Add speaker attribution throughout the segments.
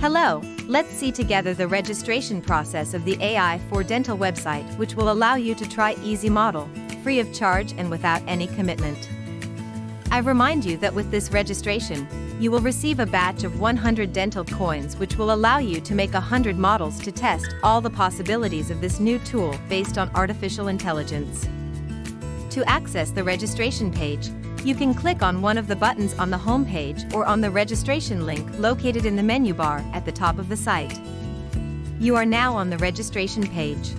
Speaker 1: Hello, let's see together the registration process of the AI for Dental website, which will allow you to try EasyModel, free of charge and without any commitment. I remind you that with this registration, you will receive a batch of 100 dental coins, which will allow you to make 100 models to test all the possibilities of this new tool based on artificial intelligence. To access the registration page, you can click on one of the buttons on the home page or on the registration link located in the menu bar at the top of the site. You are now on the registration page.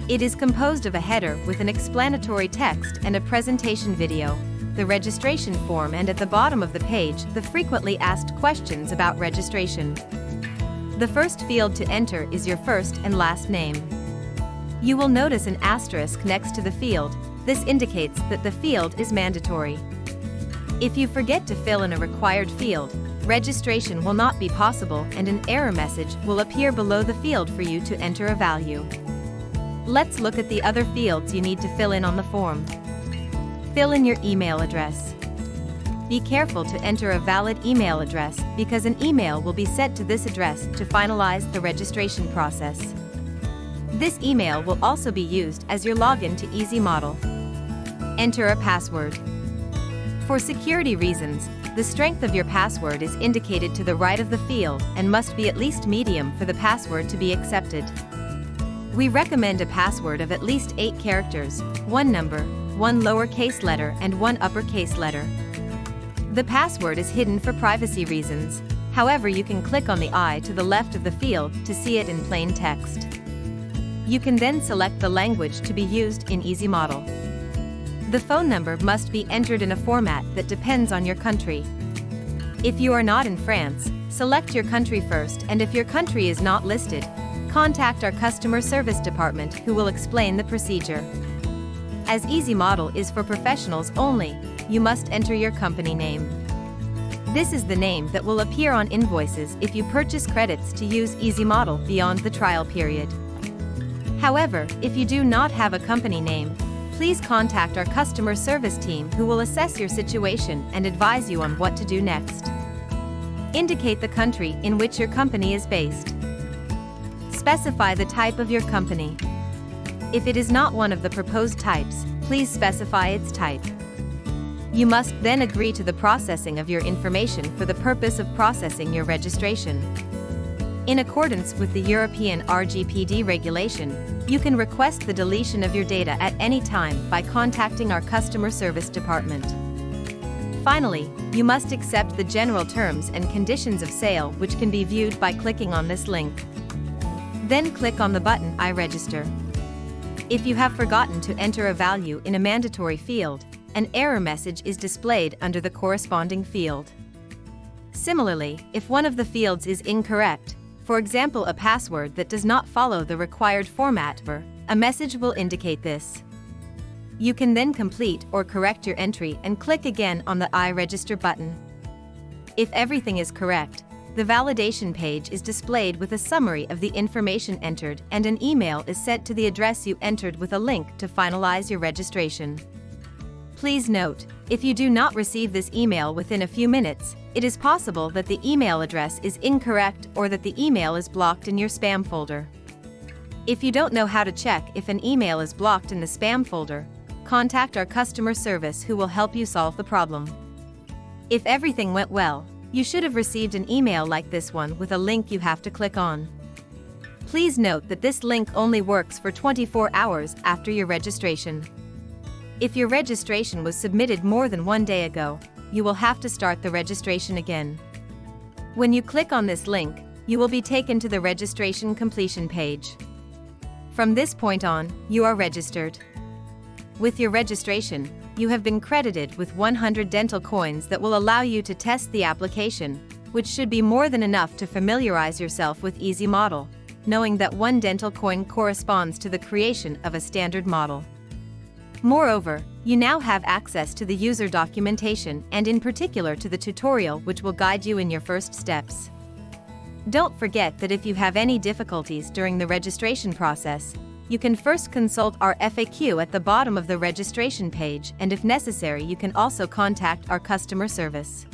Speaker 1: It is composed of a header with an explanatory text and a presentation video, the registration form, and at the bottom of the page, the frequently asked questions about registration. The first field to enter is your first and last name. You will notice an asterisk next to the field. This indicates that the field is mandatory. If you forget to fill in a required field, registration will not be possible and an error message will appear below the field for you to enter a value. Let's look at the other fields you need to fill in on the form. Fill in your email address. Be careful to enter a valid email address because an email will be sent to this address to finalize the registration process. This email will also be used as your login to EasyModel. Enter a password. For security reasons, the strength of your password is indicated to the right of the field and must be at least medium for the password to be accepted. We recommend a password of at least 8 characters, 1 number, 1 lowercase letter and 1 uppercase letter. The password is hidden for privacy reasons. However, you can click on the eye to the left of the field to see it in plain text. You can then select the language to be used in EasyModel. The phone number must be entered in a format that depends on your country. If you are not in France, select your country first, and if your country is not listed, contact our customer service department who will explain the procedure. As EasyModel is for professionals only, you must enter your company name. This is the name that will appear on invoices if you purchase credits to use EasyModel beyond the trial period. However, if you do not have a company name, please contact our customer service team who will assess your situation and advise you on what to do next. Indicate the country in which your company is based. Specify the type of your company. If it is not one of the proposed types, please specify its type. You must then agree to the processing of your information for the purpose of processing your registration. In accordance with the European RGPD regulation, you can request the deletion of your data at any time by contacting our customer service department. Finally, you must accept the general terms and conditions of sale, which can be viewed by clicking on this link. Then click on the button I register. If you have forgotten to enter a value in a mandatory field, an error message is displayed under the corresponding field. Similarly, if one of the fields is incorrect, for example a password that does not follow the required format, a message will indicate this. You can then complete or correct your entry and click again on the I register button. If everything is correct, the validation page is displayed with a summary of the information entered and an email is sent to the address you entered with a link to finalize your registration. Please note, if you do not receive this email within a few minutes, it is possible that the email address is incorrect or that the email is blocked in your spam folder. If you don't know how to check if an email is blocked in the spam folder, contact our customer service who will help you solve the problem. If everything went well, you should have received an email like this one with a link you have to click on. Please note that this link only works for 24 hours after your registration. If your registration was submitted more than 1 day ago, you will have to start the registration again. When you click on this link, you will be taken to the registration completion page. From this point on, you are registered. With your registration, you have been credited with 100 dental coins that will allow you to test the application, which should be more than enough to familiarize yourself with EasyModel, knowing that 1 dental coin corresponds to the creation of a standard model. Moreover, you now have access to the user documentation and in particular to the tutorial which will guide you in your first steps. Don't forget that if you have any difficulties during the registration process, you can first consult our FAQ at the bottom of the registration page, and if necessary you can also contact our customer service.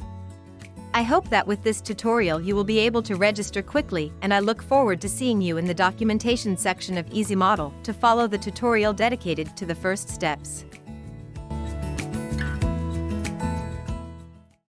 Speaker 1: I hope that with this tutorial you will be able to register quickly, and I look forward to seeing you in the documentation section of EasyModel to follow the tutorial dedicated to the first steps.